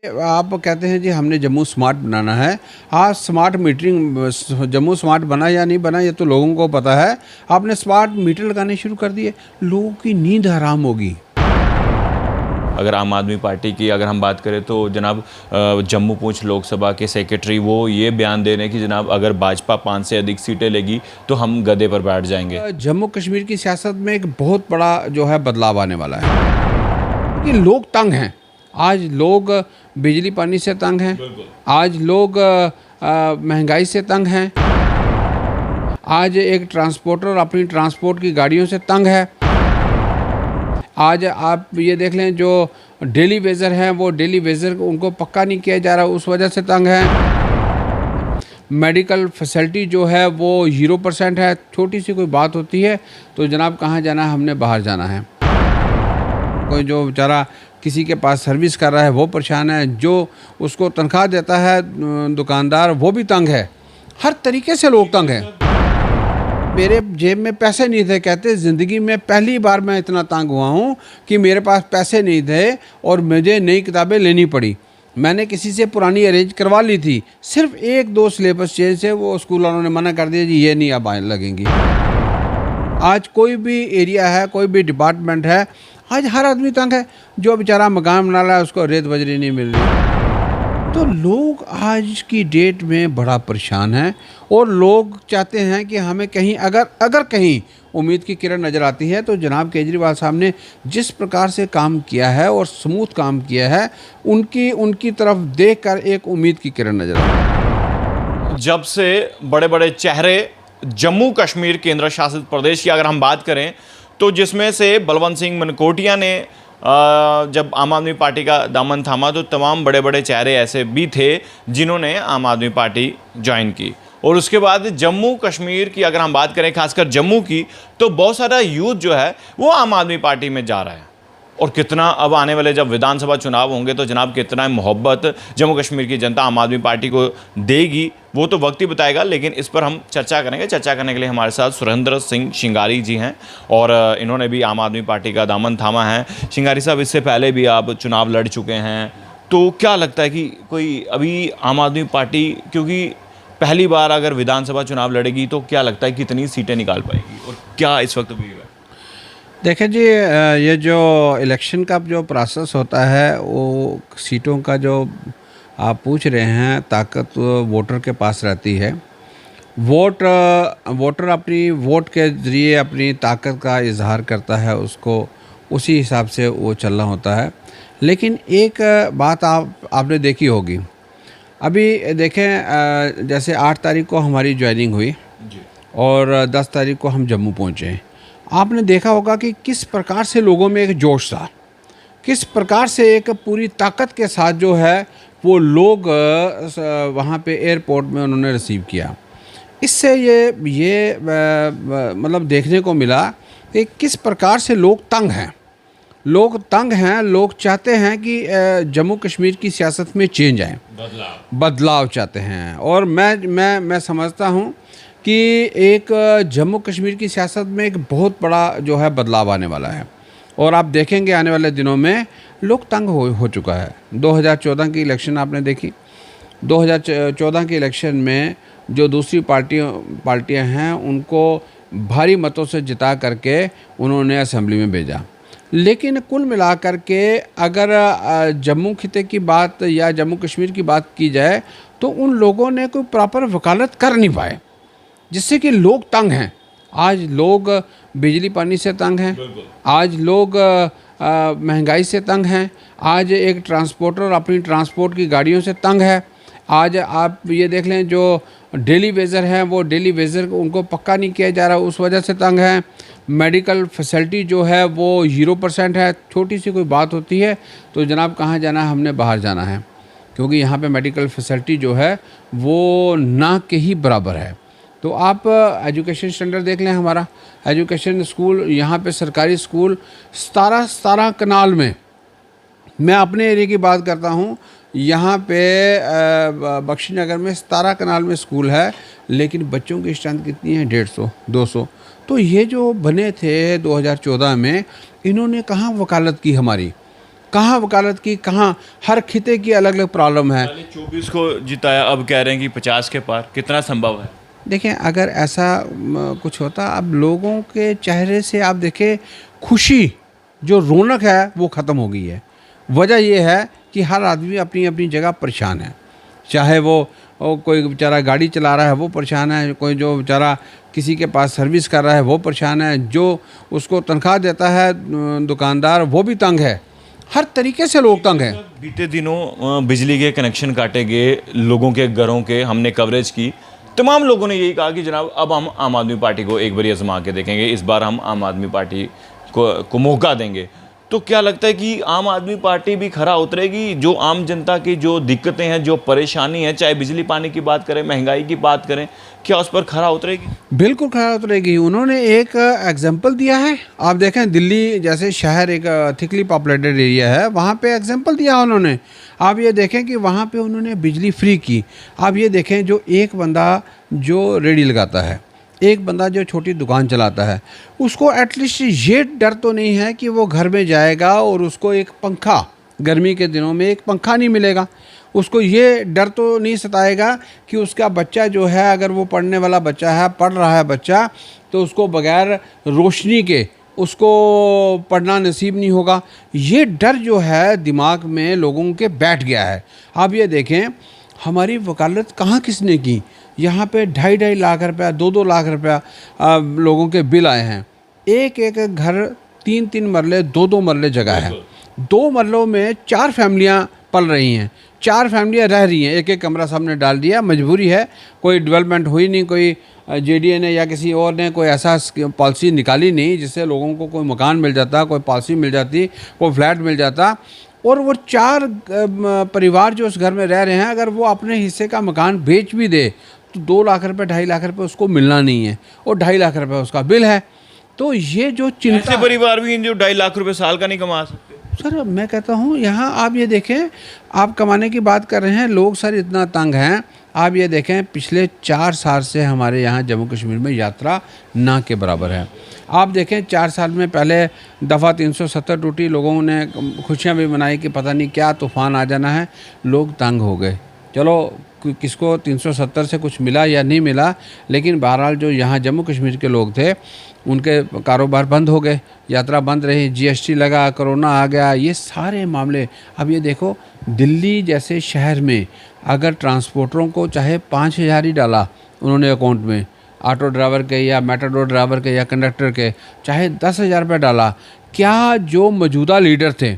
आप कहते हैं जी हमने जम्मू स्मार्ट बनाना है। आज स्मार्ट मीटरिंग जम्मू स्मार्ट बना या नहीं बना ये तो लोगों को पता है। आपने स्मार्ट मीटर लगाने शुरू कर दिए, लोगों की नींद हराम होगी। अगर आम आदमी पार्टी की अगर हम बात करें तो जनाब जम्मू पूंछ लोकसभा के सेक्रेटरी वो ये बयान दे रहे हैं कि जनाब अगर भाजपा 5 से अधिक सीटें लेगी तो हम गद्दे पर बैठ जाएंगे। जम्मू कश्मीर की सियासत में एक बहुत बड़ा जो है बदलाव आने वाला है कि लोग तंग हैं। आज लोग बिजली पानी से तंग हैं, आज लोग महंगाई से तंग हैं, आज एक ट्रांसपोर्टर अपनी ट्रांसपोर्ट की गाड़ियों से तंग है। आज आप ये देख लें जो डेली वेजर हैं वो डेली वेजर उनको पक्का नहीं किया जा रहा, उस वजह से तंग है। मेडिकल फैसिलिटी जो है वो 0% है। छोटी सी कोई बात होती है तो जनाब कहाँ जाना है, हमने बाहर जाना है। कोई जो बेचारा किसी के पास सर्विस कर रहा है वो परेशान है, जो उसको तनख्वाह देता है दुकानदार वो भी तंग है। हर तरीके से लोग तंग हैं। मेरे जेब में पैसे नहीं थे, कहते ज़िंदगी में पहली बार मैं इतना तंग हुआ हूँ कि मेरे पास पैसे नहीं थे और मुझे नई किताबें लेनी पड़ी। मैंने किसी से पुरानी अरेंज करवा ली थी, सिर्फ 1-2 सिलेबस चेंज से वो स्कूल वालों ने मना कर दिया जी ये नहीं अब लगेंगी। आज कोई भी एरिया है, कोई भी डिपार्टमेंट है, आज हर आदमी तंग है। जो बेचारा मकान बना रहा है उसको रेत बजरी नहीं मिल रही। तो लोग आज की डेट में बड़ा परेशान हैं और लोग चाहते हैं कि हमें कहीं अगर कहीं उम्मीद की किरण नज़र आती है तो जनाब केजरीवाल साहब ने जिस प्रकार से काम किया है और स्मूथ काम किया है उनकी तरफ देखकर एक उम्मीद की किरण नज़र आती है। जब से बड़े बड़े चेहरे जम्मू कश्मीर केंद्र शासित प्रदेश की अगर हम बात करें तो जिसमें से बलवंत सिंह मनकोटिया ने जब आम आदमी पार्टी का दामन थामा तो तमाम बड़े बड़े चेहरे ऐसे भी थे जिन्होंने आम आदमी पार्टी ज्वाइन की। और उसके बाद जम्मू कश्मीर की अगर हम बात करें खासकर जम्मू की तो बहुत सारा यूथ जो है वो आम आदमी पार्टी में जा रहा है। और कितना अब आने वाले जब विधानसभा चुनाव होंगे तो जनाब कितना मोहब्बत जम्मू कश्मीर की जनता आम आदमी पार्टी को देगी वो तो वक्त ही बताएगा। लेकिन इस पर हम चर्चा करेंगे। चर्चा करने के लिए हमारे साथ सुरेंद्र सिंह शिंगारी जी हैं और इन्होंने भी आम आदमी पार्टी का दामन थामा है। शिंगारी साहब, इससे पहले भी आप चुनाव लड़ चुके हैं, तो क्या लगता है कि कोई अभी आम आदमी पार्टी क्योंकि पहली बार अगर विधानसभा चुनाव लड़ेगी तो क्या लगता है कितनी सीटें निकाल पाएगी और क्या इस वक्त भी है? देखें जी, ये जो इलेक्शन का जो प्रोसेस होता है वो सीटों का जो आप पूछ रहे हैं ताकत वोटर के पास रहती है। वोटर अपनी वोट के ज़रिए अपनी ताकत का इजहार करता है, उसको उसी हिसाब से वो चलना होता है। लेकिन एक बात आपने देखी होगी, अभी देखें जैसे 8 तारीख को हमारी ज्वाइनिंग हुई और 10 तारीख को हम जम्मू पहुँचे। आपने देखा होगा कि किस प्रकार से लोगों में एक जोश था, किस प्रकार से एक पूरी ताकत के साथ जो है वो लोग वहाँ पे एयरपोर्ट में उन्होंने रिसीव किया। इससे ये मतलब देखने को मिला कि किस प्रकार से लोग तंग हैं। लोग चाहते हैं कि जम्मू कश्मीर की सियासत में चेंज आए, बदलाव चाहते हैं। और मैं समझता हूँ कि एक जम्मू कश्मीर की सियासत में एक बहुत बड़ा जो है बदलाव आने वाला है और आप देखेंगे आने वाले दिनों में लोग तंग हो चुका है। 2014 की इलेक्शन आपने देखी। 2014 के इलेक्शन में जो दूसरी पार्टियां हैं उनको भारी मतों से जिता करके उन्होंने असेंबली में भेजा। लेकिन कुल मिलाकर के अगर जम्मू खिते की बात या जम्मू कश्मीर की बात की जाए तो उन लोगों ने कोई प्रॉपर वकालत कर नहीं पाए, जिससे कि लोग तंग हैं। आज लोग बिजली पानी से तंग हैं, आज लोग महंगाई से तंग हैं, आज एक ट्रांसपोर्टर अपनी ट्रांसपोर्ट की गाड़ियों से तंग है। आज आप ये देख लें जो डेली वेजर हैं वो डेली वेजर उनको पक्का नहीं किया जा रहा, उस वजह से तंग है। मेडिकल फैसिलिटी जो है वो 0% है। छोटी सी कोई बात होती है तो जनाब कहाँ जाना है, हमने बाहर जाना है, क्योंकि यहाँ पे मेडिकल फैसिलिटी जो है वो ना के ही बराबर है। तो आप एजुकेशन स्टैंडर्ड देख लें, हमारा एजुकेशन स्कूल यहाँ पे सरकारी स्कूल 17 कनाल में, मैं अपने एरिया की बात करता हूँ, यहाँ पे बख्शी नगर में 17 कनाल में स्कूल है, लेकिन बच्चों की स्ट्रेंथ कितनी है? 150-200। तो ये जो बने थे 2014 में, इन्होंने कहाँ वकालत की हमारी? कहाँ वकालत की, कहाँ, हर खिते की अलग अलग प्रॉब्लम है। 24 को जिताया, अब कह रहे हैं कि 50 के पार, कितना संभव है? देखें, अगर ऐसा कुछ होता, अब लोगों के चेहरे से आप देखें, खुशी, जो रौनक है वो ख़त्म हो गई है। वजह ये है कि हर आदमी अपनी अपनी जगह परेशान है। चाहे वो कोई बेचारा गाड़ी चला रहा है वो परेशान है, कोई जो बेचारा किसी के पास सर्विस कर रहा है वो परेशान है, जो उसको तनख्वाह देता है दुकानदार वो भी तंग है। हर तरीके से लोग तंग हैं। बीते दिनों बिजली के कनेक्शन काटे गए लोगों के घरों के, हमने कवरेज की, तमाम लोगों ने यही कहा कि जनाब अब हम आम आदमी पार्टी को एक बार आजमा के देखेंगे, इस बार हम आम आदमी पार्टी को मौका देंगे। तो क्या लगता है कि आम आदमी पार्टी भी खरा उतरेगी? जो आम जनता की जो दिक्कतें हैं, जो परेशानी है, चाहे बिजली पानी की बात करें, महंगाई की बात करें, क्या उस पर खरा उतरेगी? बिल्कुल खरा उतरेगी। उन्होंने एक एग्जाम्पल दिया है। आप देखें, दिल्ली जैसे शहर एक थिकली पॉपुलेटेड एरिया है, वहाँ पे एग्जाम्पल दिया उन्होंने। आप ये देखें कि वहाँ पे उन्होंने बिजली फ्री की। आप ये देखें, जो एक बंदा जो रेडी लगाता है, एक बंदा जो छोटी दुकान चलाता है, उसको एटलीस्ट ये डर तो नहीं है कि वो घर में जाएगा और उसको एक पंखा, गर्मी के दिनों में एक पंखा नहीं मिलेगा। उसको ये डर तो नहीं सताएगा कि उसका बच्चा जो है, अगर वो पढ़ने वाला बच्चा है, पढ़ रहा है बच्चा, तो उसको बगैर रोशनी के उसको पढ़ना नसीब नहीं होगा। ये डर जो है दिमाग में लोगों के बैठ गया है। आप ये देखें, हमारी वकालत कहाँ किसने की? यहाँ पे 2.5 लाख रुपया, 2-2 लाख रुपया लोगों के बिल आए हैं। एक एक घर, 3-3 मरले, 2-2 मरले जगह है। 2 मरलों में 4 फैमिलियाँ पल रही हैं, 4 फैमिलियाँ रह रही हैं। एक एक कमरा सामने डाल दिया, मजबूरी है, कोई डेवलपमेंट हुई नहीं, कोई जेडीए ने या किसी और ने कोई ऐसा पॉलिसी निकाली नहीं जिससे लोगों को कोई मकान मिल जाता, कोई पॉलिसी मिल जाती, कोई फ्लैट मिल जाता। और वो 4 परिवार जो उस घर में रह रहे हैं, अगर वो अपने हिस्से का मकान बेच भी दे तो 2 लाख रुपये, 2.5 लाख रुपये उसको मिलना नहीं है, और 2.5 लाख रुपये उसका बिल है। तो ये जो चिंता, ऐसे परिवार भी हैं जो 2.5 लाख रुपए साल का नहीं कमा सकते। सर मैं कहता हूँ, यहाँ आप ये देखें, आप कमाने की बात कर रहे हैं, लोग सर इतना तंग हैं। आप ये देखें, पिछले 4 साल से हमारे यहाँ जम्मू कश्मीर में यात्रा ना के बराबर है। आप देखें, 4 साल में पहले दफ़ा 370 टूटी, लोगों ने खुशियाँ भी मनाई कि पता नहीं क्या तूफ़ान आ जाना है, लोग तंग हो गए। चलो किसको 370 से कुछ मिला या नहीं मिला, लेकिन बहरहाल जो यहाँ जम्मू कश्मीर के लोग थे उनके कारोबार बंद हो गए, यात्रा बंद रही, जीएसटी लगा, कोरोना आ गया, ये सारे मामले। अब ये देखो, दिल्ली जैसे शहर में अगर ट्रांसपोर्टरों को चाहे 5,000 ही डाला उन्होंने अकाउंट में, ऑटो ड्राइवर के या मेटाडोर ड्राइवर के या कंडक्टर के चाहे 10,000 रुपये डाला, क्या जो मौजूदा लीडर थे,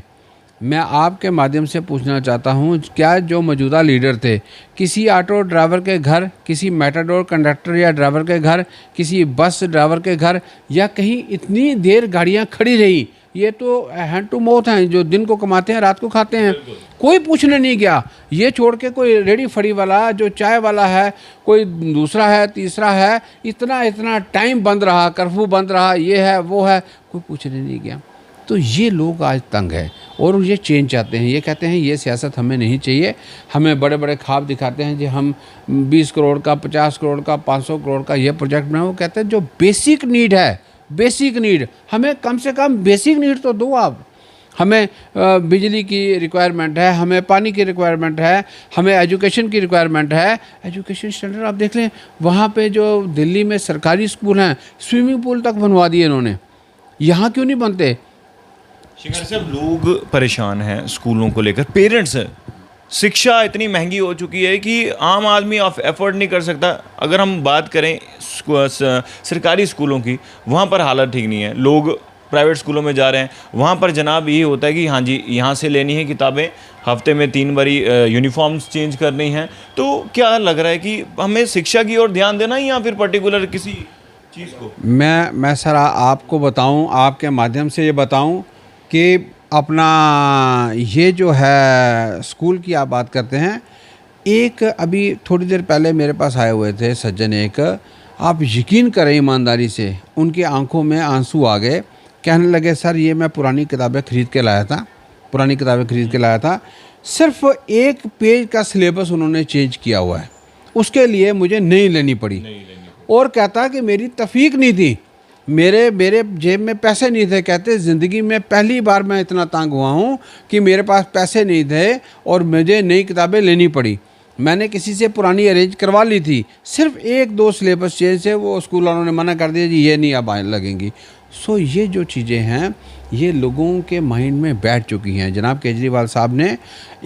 मैं आपके माध्यम से पूछना चाहता हूं, क्या जो मौजूदा लीडर थे, किसी ऑटो ड्राइवर के घर, किसी मेटाडोर कंडक्टर या ड्राइवर के घर, किसी बस ड्राइवर के घर, या कहीं इतनी देर गाड़ियां खड़ी रही? ये तो हैंड टू माउथ हैं, जो दिन को कमाते हैं रात को खाते हैं। कोई पूछने नहीं गया। ये छोड़ के कोई रेडी फड़ी वाला, जो चाय वाला है, कोई दूसरा है, तीसरा है, इतना टाइम बंद रहा, कर्फ्यू बंद रहा, ये है वो है, कोई पूछने नहीं गया। तो ये लोग आज तंग है और ये चेंज चाहते हैं। ये कहते हैं ये सियासत हमें नहीं चाहिए। हमें बड़े बड़े ख्वाब दिखाते हैं कि हम 20 करोड़ का, 50 करोड़ का, 500 करोड़ का ये प्रोजेक्ट बनाए। वो कहते हैं जो बेसिक नीड है, बेसिक नीड, हमें कम से कम बेसिक नीड तो दो आप। हमें बिजली की रिक्वायरमेंट है, हमें पानी की रिक्वायरमेंट है, हमें एजुकेशन की रिक्वायरमेंट है। एजुकेशन स्टैंडर्ड आप देख लें, वहाँ पे जो दिल्ली में सरकारी स्कूल हैं, स्विमिंग पूल तक बनवा दिए इन्होंने। यहाँ क्यों नहीं बनते? शिखर साहब, लोग परेशान हैं स्कूलों को लेकर, पेरेंट्स हैं। शिक्षा इतनी महंगी हो चुकी है कि आम आदमी अफोर्ड नहीं कर सकता। अगर हम बात करें सरकारी स्कूलों की, वहाँ पर हालत ठीक नहीं है। लोग प्राइवेट स्कूलों में जा रहे हैं, वहाँ पर जनाब ये होता है कि हाँ जी, यहाँ से लेनी है किताबें, हफ्ते में 3 बारी यूनिफॉर्म्स चेंज करनी है। तो क्या लग रहा है कि हमें शिक्षा की ओर ध्यान देना है या फिर पर्टिकुलर किसी चीज़ को? मैं सर आपको बताऊँ, आपके माध्यम से ये बताऊँ कि अपना ये जो है स्कूल की आप बात करते हैं, एक अभी थोड़ी देर पहले मेरे पास आए हुए थे सज्जन एक, आप यकीन करें ईमानदारी से उनकी आंखों में आंसू आ गए। कहने लगे सर ये मैं पुरानी किताबें ख़रीद के लाया था, सिर्फ 1 पेज का सिलेबस उन्होंने चेंज किया हुआ है, उसके लिए मुझे नहीं लेनी पड़ी। और कहता कि मेरी तफीक नहीं थी, मेरे मेरे जेब में पैसे नहीं थे। कहते ज़िंदगी में पहली बार मैं इतना तंग हुआ हूँ कि मेरे पास पैसे नहीं थे और मुझे नई किताबें लेनी पड़ी। मैंने किसी से पुरानी अरेंज करवा ली थी, सिर्फ एक दो सिलेबस चेंज से वो स्कूल वालों ने मना कर दिया जी ये नहीं अब लगेंगी। सो ये जो चीज़ें हैं ये लोगों के माइंड में बैठ चुकी हैं। जनाब केजरीवाल साहब ने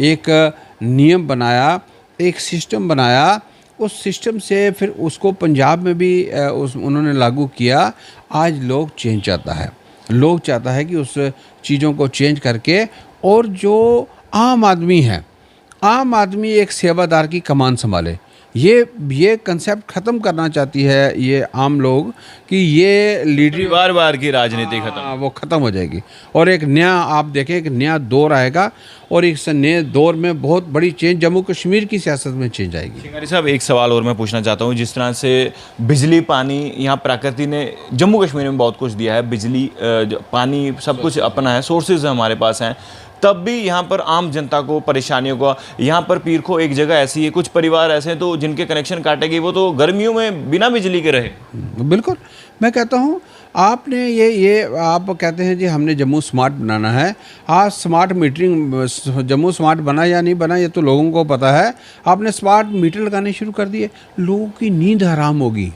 एक नियम बनाया, एक सिस्टम बनाया, उस सिस्टम से फिर उसको पंजाब में भी उन्होंने लागू किया। आज लोग चेंज चाहता है, लोग चाहता है कि उस चीज़ों को चेंज करके, और जो आम आदमी है, आम आदमी एक सेवादार की कमान संभाले। ये कंसेप्ट ख़त्म करना चाहती है ये आम लोग कि ये लीडरी बार की राजनीति खत्म, वो ख़त्म हो जाएगी और एक नया, आप देखें, एक नया दौर आएगा और इस नए दौर में बहुत बड़ी चेंज जम्मू कश्मीर की सियासत में चेंज आएगी। सिंगारी साहब, एक सवाल और मैं पूछना चाहता हूँ। जिस तरह से बिजली, पानी, यहाँ प्रकृति ने जम्मू कश्मीर में बहुत कुछ दिया है, बिजली, पानी, सब कुछ अपना है, सोर्सेज हमारे पास हैं, तब भी यहाँ पर आम जनता को परेशानियों को, यहाँ पर पीर खो एक जगह ऐसी है, कुछ परिवार ऐसे हैं तो जिनके कनेक्शन काटे गए, वो तो गर्मियों में बिना बिजली के रहे। बिल्कुल, मैं कहता हूँ आपने ये आप कहते हैं जी हमने जम्मू स्मार्ट बनाना है। आज स्मार्ट मीटरिंग, जम्मू स्मार्ट बना या नहीं बना ये तो लोगों को पता है। आपने स्मार्ट मीटर लगाने शुरू कर दिए, लोगों की नींद हराम होगी।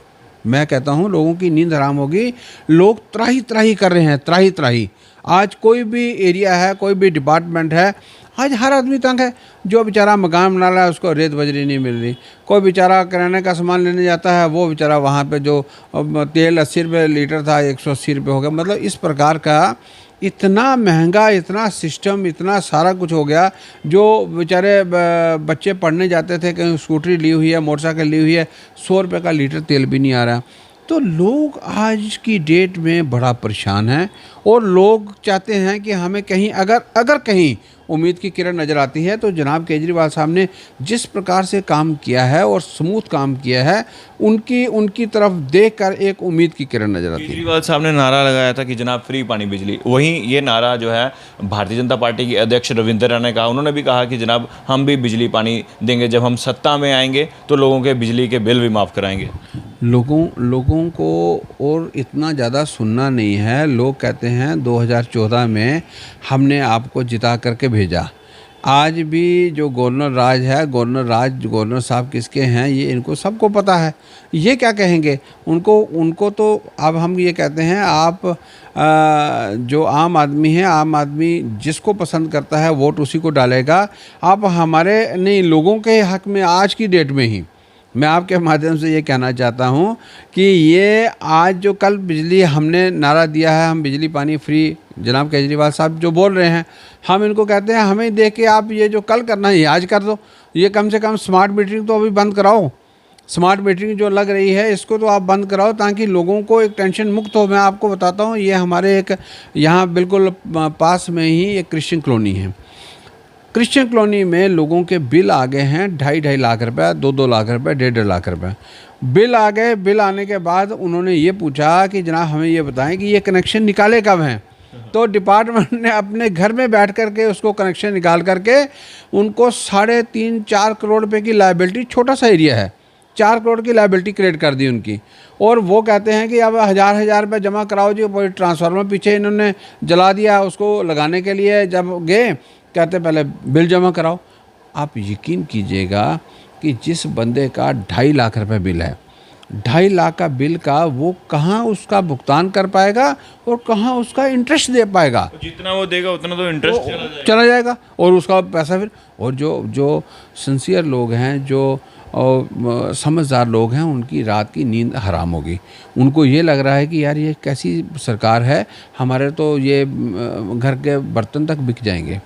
मैं कहता हूँ लोगों की नींद हराम होगी। लोग त्राही त्राही कर रहे हैं, त्राही त्राही। आज कोई भी एरिया है, कोई भी डिपार्टमेंट है, आज हर आदमी तंग है। जो बेचारा मकान बना रहा है उसको रेत बजरी नहीं मिल रही, कोई बेचारा किराने का सामान लेने जाता है वो बेचारा वहाँ पे जो तेल 80 रुपये लीटर था 180 रुपये हो गया। मतलब इस प्रकार का इतना महंगा, इतना सिस्टम, इतना सारा कुछ हो गया। जो बेचारे बच्चे पढ़ने जाते थे, कहीं स्कूटरी ली हुई है, मोटरसाइकिल ली हुई है, 100 रुपये का लीटर तेल भी नहीं आ रहा। तो लोग आज की डेट में बड़ा परेशान हैं और लोग चाहते हैं कि हमें कहीं अगर कहीं उम्मीद की किरण नज़र आती है तो जनाब केजरीवाल साहब ने जिस प्रकार से काम किया है और स्मूथ काम किया है, उनकी तरफ देखकर एक उम्मीद की किरण नज़र आती है। केजरीवाल साहब ने नारा लगाया था कि जनाब फ्री पानी बिजली, वहीं ये नारा जो है भारतीय जनता पार्टी के अध्यक्ष रविंद्र राणा ने कहा, उन्होंने भी कहा कि जनाब हम भी बिजली पानी देंगे, जब हम सत्ता में आएंगे तो लोगों के बिजली के बिल भी माफ़ कराएंगे। लोगों को और इतना ज़्यादा सुनना नहीं है। लोग कहते हैं 2014 में हमने आपको जिता करके भेजा। आज भी जो गवर्नर साहब किसके हैं ये इनको सबको पता है। ये क्या कहेंगे उनको तो अब हम ये कहते हैं आप जो आम आदमी है, आम आदमी जिसको पसंद करता है वोट उसी को डालेगा। आप हमारे नहीं, लोगों के हक में आज की डेट में ही मैं आपके माध्यम से ये कहना चाहता हूँ कि ये आज जो कल बिजली हमने नारा दिया है, हम बिजली पानी फ्री, जनाब केजरीवाल साहब जो बोल रहे हैं, हम इनको कहते हैं हमें देख के आप ये जो कल करना है ये आज कर दो। ये कम से कम स्मार्ट मीटरिंग तो अभी बंद कराओ। स्मार्ट मीटरिंग जो लग रही है इसको तो आप बंद कराओ ताकि लोगों को एक टेंशन मुक्त हो। मैं आपको बताता हूँ, ये हमारे एक यहाँ बिल्कुल पास में ही एक क्रिश्चियन कॉलोनी है। क्रिश्चियन कॉलोनी में लोगों के बिल आ गए हैं 2.5 लाख रुपए, 2 लाख रुपए, 1.5 लाख रुपए बिल आ गए। बिल आने के बाद उन्होंने ये पूछा कि जनाब हमें ये बताएं कि ये कनेक्शन निकाले कब हैं। तो डिपार्टमेंट ने अपने घर में बैठ करके उसको कनेक्शन निकाल करके उनको 3.5-4 करोड़ रुपए की लायबिलिटी, छोटा सा एरिया है, 4 करोड़ की लायबिलिटी क्रिएट कर दी उनकी। और वो कहते हैं कि अब हज़ार रुपये जमा कराओ जी। ट्रांसफार्मर पीछे इन्होंने जला दिया, उसको लगाने के लिए जब गए कहते पहले बिल जमा कराओ। आप यकीन कीजिएगा कि जिस बंदे का 2.5 लाख रुपए बिल है, 2.5 लाख का बिल का वो कहाँ उसका भुगतान कर पाएगा और कहाँ उसका इंटरेस्ट दे पाएगा। जितना वो देगा उतना तो इंटरेस्ट चला जाएगा और उसका पैसा फिर। और जो सिंसियर लोग हैं, जो समझदार लोग हैं, उनकी रात की नींद हराम होगी। उनको ये लग रहा है कि यार ये कैसी सरकार है, हमारे तो ये घर के बर्तन तक बिक जाएंगे।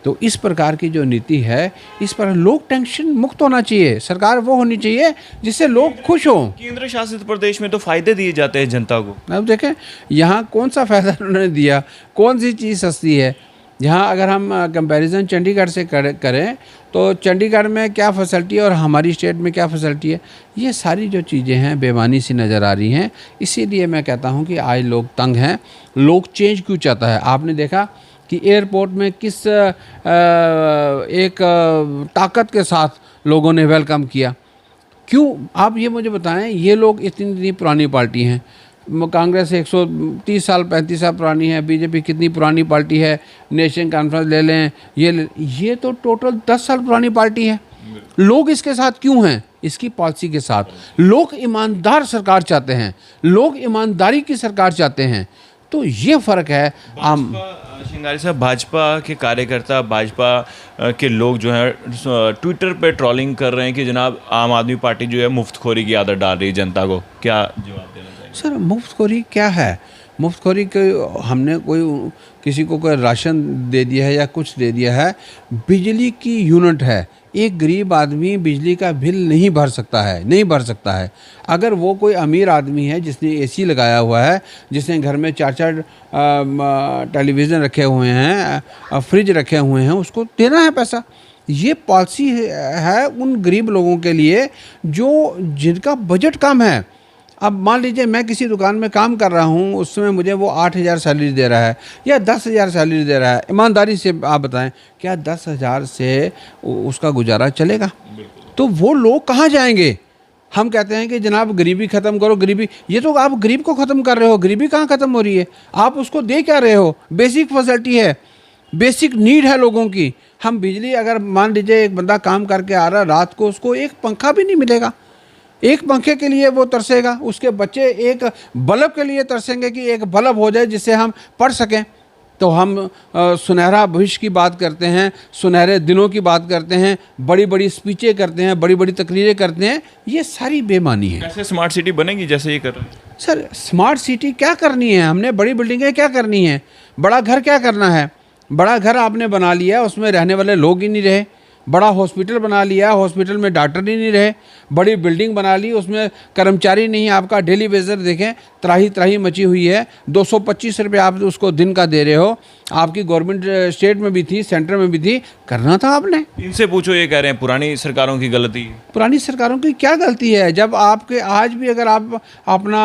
तो इस प्रकार की जो नीति है, इस पर लोग टेंशन मुक्त होना चाहिए। सरकार वो होनी चाहिए जिससे लोग खुश हों। केंद्र शासित प्रदेश में तो फायदे दिए जाते हैं जनता को। अब देखें यहाँ कौन सा फ़ायदा उन्होंने दिया, कौन सी चीज़ सस्ती है। यहाँ अगर हम कंपैरिजन चंडीगढ़ से करें तो चंडीगढ़ में क्या फैसिलिटी है और हमारी स्टेट में क्या फैसिलिटी है, ये सारी जो चीज़ें हैं बेमानी सी नज़र आ रही हैं। इसीलिए मैं कहता हूँ कि आज लोग तंग हैं। लोग चेंज क्यों चाहता है। आपने देखा कि एयरपोर्ट में किस एक ताकत के साथ लोगों ने वेलकम किया। क्यों, आप ये मुझे बताएं। ये लोग इतनी पुरानी पार्टी हैं, कांग्रेस 130 साल 35 साल पुरानी है, बीजेपी कितनी पुरानी पार्टी है, नेशनल कॉन्फ्रेंस ले लें, ये तो टोटल 10 साल पुरानी पार्टी है। लोग इसके साथ क्यों हैं? इसकी पॉलिसी के साथ। लोग ईमानदार सरकार चाहते हैं, लोग ईमानदारी की सरकार चाहते हैं। तो ये फ़र्क है। श्रृंगारी साहब, भाजपा के कार्यकर्ता, भाजपा के लोग जो हैं ट्विटर पे ट्रोलिंग कर रहे हैं कि जनाब आम आदमी पार्टी जो है मुफ्तखोरी की आदत डाल रही है जनता को, क्या जवाब देना चाहिए? सर, मुफ्तखोरी क्या है? मुफ्तखोरी के हमने किसी को कोई राशन दे दिया है या कुछ दे दिया है? बिजली की यूनिट है, एक गरीब आदमी बिजली का बिल नहीं भर सकता है। अगर वो कोई अमीर आदमी है जिसने एसी लगाया हुआ है, जिसने घर में 4-4 टेलीविज़न रखे हुए हैं, फ्रिज रखे हुए हैं, उसको देना है पैसा। ये पॉलिसी है उन गरीब लोगों के लिए जिनका बजट कम है। अब मान लीजिए मैं किसी दुकान में काम कर रहा हूँ, उस समय मुझे वो 8,000 सैलरी दे रहा है या 10,000 सैलरी दे रहा है। ईमानदारी से आप बताएं, क्या 10,000 से उसका गुजारा चलेगा? तो वो लोग कहाँ जाएंगे? हम कहते हैं कि जनाब गरीबी ख़त्म करो, गरीबी। ये तो आप गरीब को ख़त्म कर रहे हो। गरीबी कहाँ ख़त्म हो रही है? आप उसको दे क्या रहे हो? बेसिक फैसिलिटी है, बेसिक नीड है लोगों की। हम बिजली, अगर मान लीजिए एक बंदा काम करके आ रहा है, रात को उसको एक पंखा भी नहीं मिलेगा, एक पंखे के लिए वो तरसेगा। उसके बच्चे एक बल्ब के लिए तरसेंगे कि एक बल्ब हो जाए जिससे हम पढ़ सकें। तो हम सुनहरा भविष्य की बात करते हैं, सुनहरे दिनों की बात करते हैं, बड़ी बड़ी स्पीचें करते हैं, बड़ी बड़ी तकरीरें करते हैं। ये सारी बेमानी है। कैसे स्मार्ट सिटी बनेगी जैसे ये कर रहे हैं? सर, स्मार्ट सिटी क्या करनी है? हमने बड़ी बिल्डिंगें क्या करनी है? बड़ा घर क्या करना है? बड़ा घर आपने बना लिया, उसमें रहने वाले लोग ही नहीं रहे। बड़ा हॉस्पिटल बना लिया, हॉस्पिटल में डॉक्टर ही नहीं रहे। बड़ी बिल्डिंग बना ली, उसमें कर्मचारी नहीं। आपका डेली वेजर देखें, त्राही त्राही मची हुई है। 225 रुपये आप उसको दिन का दे रहे हो। आपकी गवर्नमेंट स्टेट में भी थी, सेंटर में भी थी, करना था आपने। इनसे पूछो, ये कह रहे हैं पुरानी सरकारों की गलती है। पुरानी सरकारों की क्या गलती है? जब आपके आज भी अगर आप अपना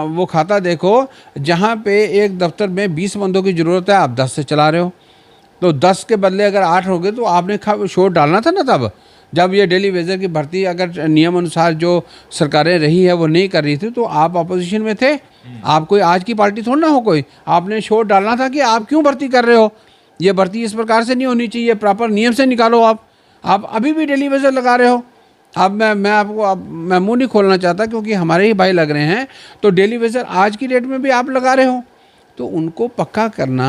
वो खाता देखो, जहाँ पे एक दफ्तर में 20 बंदों की ज़रूरत है, आप 10 से चला रहे हो। तो 10 के बदले अगर 8 हो गए तो आपने शोर डालना था ना तब, जब ये डेली वेजर की भर्ती अगर नियम अनुसार जो सरकारें रही है वो नहीं कर रही थी, तो आप अपोजिशन में थे। आप कोई आज की पार्टी थोड़ा ना हो कोई। आपने शोर डालना था कि आप क्यों भर्ती कर रहे हो, ये भर्ती इस प्रकार से नहीं होनी चाहिए, प्रॉपर नियम से निकालो। आप अभी भी डेली वेजर लगा रहे हो। अब मैं आपको, अब मैं मुँह नहीं खोलना चाहता क्योंकि हमारे ही भाई लग रहे हैं, तो डेली वेजर आज की डेट में भी आप लगा रहे हो। तो उनको पक्का करना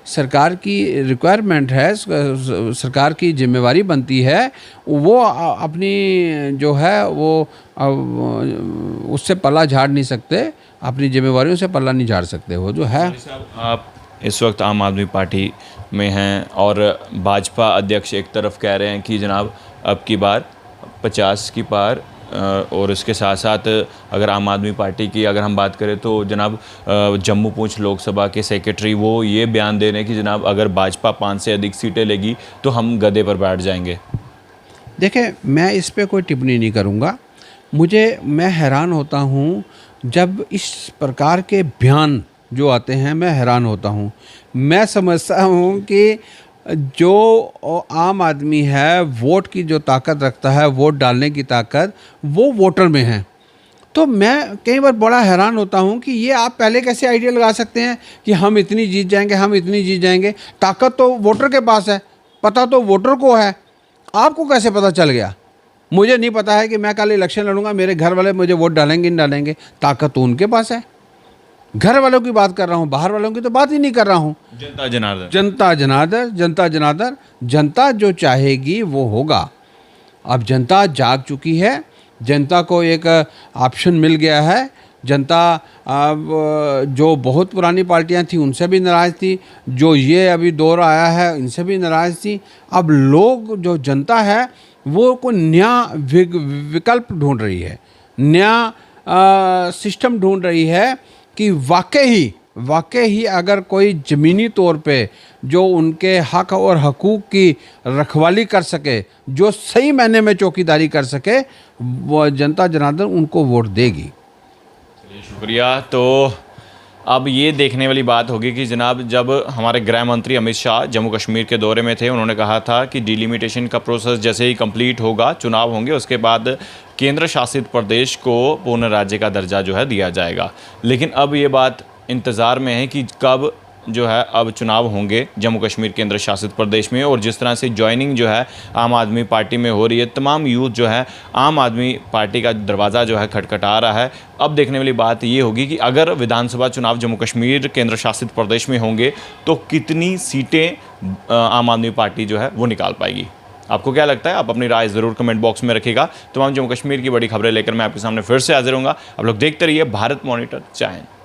सरकार की रिक्वायरमेंट है, सरकार की जिम्मेवारी बनती है। वो अपनी जो है वो उससे पल्ला झाड़ नहीं सकते, अपनी जिम्मेवारियों से पल्ला नहीं झाड़ सकते। वो जो है। आप इस वक्त आम आदमी पार्टी में हैं और भाजपा अध्यक्ष एक तरफ कह रहे हैं कि जनाब अब की बार 50 की पार, और इसके साथ साथ अगर आम आदमी पार्टी की अगर हम बात करें तो जनाब जम्मू पूंछ लोकसभा के सेक्रेटरी वो ये बयान दे रहे हैं कि जनाब अगर भाजपा 5 से अधिक सीटें लेगी तो हम गधे पर बैठ जाएंगे। देखें, मैं इस पे कोई टिप्पणी नहीं करूँगा। मैं हैरान होता हूँ जब इस प्रकार के बयान जो आते हैं, मैं हैरान होता हूँ। मैं समझता हूँ कि जो आम आदमी है, वोट की जो ताकत रखता है, वोट डालने की ताकत, वो वोटर में है। तो मैं कई बार बड़ा हैरान होता हूँ कि ये आप पहले कैसे आइडिया लगा सकते हैं कि हम इतनी जीत जाएंगे, हम इतनी जीत जाएंगे। ताकत तो वोटर के पास है, पता तो वोटर को है। आपको कैसे पता चल गया? मुझे नहीं पता है कि मैं कल इलेक्शन लड़ूंगा, मेरे घर वाले मुझे वोट डालेंगे नहीं डालेंगे। ताकत तो उनके पास है। घर वालों की बात कर रहा हूँ, बाहर वालों की तो बात ही नहीं कर रहा हूँ। जनता जनार्दन, जनता जनार्दन, जनता जनार्दन। जनता जो चाहेगी वो होगा। अब जनता जाग चुकी है, जनता को एक ऑप्शन मिल गया है। जनता अब जो बहुत पुरानी पार्टियां थी उनसे भी नाराज़ थी, जो ये अभी दौर आया है इनसे भी नाराज़ थी। अब लोग, जो जनता है वो कोई नया विकल्प ढूंढ रही है, नया सिस्टम ढूंढ रही है कि वाकई ही अगर कोई ज़मीनी तौर पे जो उनके हक और हकूक़ की रखवाली कर सके, जो सही मायने में चौकीदारी कर सके, वो जनता जनार्दन उनको वोट देगी। शुक्रिया। तो अब ये देखने वाली बात होगी कि जनाब, जब हमारे गृह मंत्री अमित शाह जम्मू कश्मीर के दौरे में थे, उन्होंने कहा था कि डिलिमिटेशन का प्रोसेस जैसे ही कंप्लीट होगा, चुनाव होंगे, उसके बाद केंद्र शासित प्रदेश को पूर्ण राज्य का दर्जा जो है दिया जाएगा। लेकिन अब ये बात इंतज़ार में है कि कब जो है अब चुनाव होंगे जम्मू कश्मीर केंद्र शासित प्रदेश में। और जिस तरह से ज्वाइनिंग जो है आम आदमी पार्टी में हो रही है, तमाम यूथ जो है आम आदमी पार्टी का दरवाज़ा जो है खटखटा रहा है। अब देखने वाली बात ये होगी कि अगर विधानसभा चुनाव जम्मू कश्मीर केंद्र शासित प्रदेश में होंगे तो कितनी सीटें आम आदमी पार्टी जो है वो निकाल पाएगी। आपको क्या लगता है? आप अपनी राय ज़रूर कमेंट बॉक्स में रखिएगा। तमाम जम्मू कश्मीर की बड़ी खबरें लेकर मैं आपके सामने फिर से हाजिर होऊंगा। आप लोग देखते रहिए भारत मॉनिटर। जय हिंद।